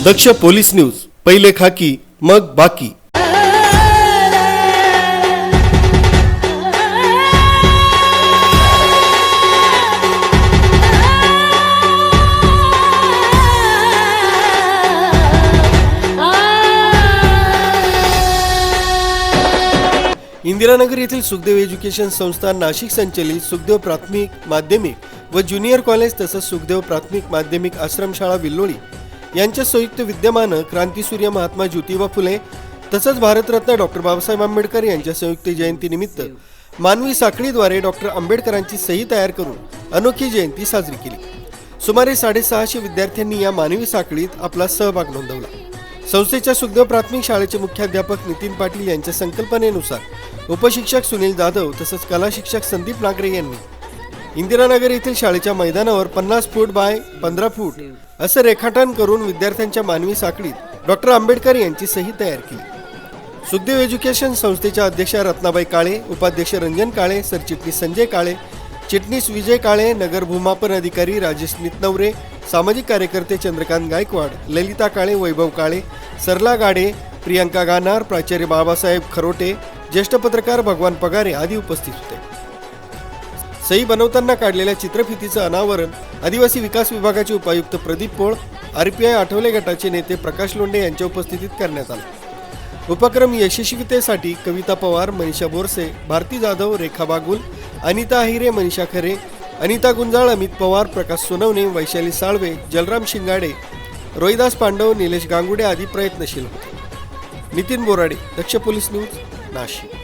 दक्ष police news, पहिले खाकी मग बाकी। इंदिरानगर येथील सुखदेव एज्युकेशन संस्था नाशिक संचलित सुखदेव प्राथमिक माध्यमिक व ज्युनियर कॉलेज तसंच सुखदेव प्राथमिक माध्यमिक आश्रमशाळा विल्लोळी यांच्या संयुक्त विद्यमानं क्रांतीसूर्य महात्मा ज्योतिबा फुले तसंच भारतरत्न डॉक्टर बाबासाहेब आंबेडकर यांच्या संयुक्त जयंतीनिमित्त मानवी साखळीद्वारे डॉक्टर आंबेडकरांची सही तयार करून अनोखी जयंती साजरी केली। सुमारे 650 विद्यार्थ्यांनी या मानवी साखळीत आपला सहभाग नोंदवला। संस्थेच्या सुखदेव प्राथमिक शाळेचे मुख्याध्यापक नितीन पाटील यांच्या संकल्पनेनुसार उपशिक्षक सुनील जाधव तसंच कला शिक्षक संदीप नागरे यांनी इंदिरानगर येथील शाळेच्या मैदानावर 50 फूट बाय 15 फूट असं रेखाटन करून विद्यार्थ्यांच्या मानवी साखळीत डॉक्टर आंबेडकर यांची सही तयार केली। सुखदेव एज्युकेशन संस्थेच्या अध्यक्षा रत्नाबाई काळे, उपाध्यक्ष रंजन काळे, सरचिटणीस संजय काळे, चिटणीस विजय काळे, नगर भूमापन अधिकारी राजेश नितनवरे, सामाजिक कार्यकर्ते चंद्रकांत गायकवाड, ललिता काळे, वैभव काळे, सरला गाडे, प्रियंका गानार, प्राचार्य बाबासाहेब खरोटे, ज्येष्ठ पत्रकार भगवान पगारे आदी उपस्थित होते। सही बनवताना काढलेल्या चित्रफितीचं अनावरण आदिवासी विकास विभागाचे उपायुक्त प्रदीप पोळ, RPI आठवले गटाचे नेते प्रकाश लोंढे यांच्या उपस्थितीत करण्यात आला। उपक्रम यशस्वीतेसाठी कविता पवार, मनीषा बोरसे, भारती जाधव, रेखा बागुल, अनिता अहिरे, मनीषा खरे, अनिता गुंजाळ, अमित पवार, प्रकाश सोनवणे, वैशाली साळवे, जलराम शिंगाडे, रोहिदास पांडव, निलेश गांगुडे आदी प्रयत्नशील होते। नितीन बोराडे, दक्ष पोलीस न्यूज, नाशिक।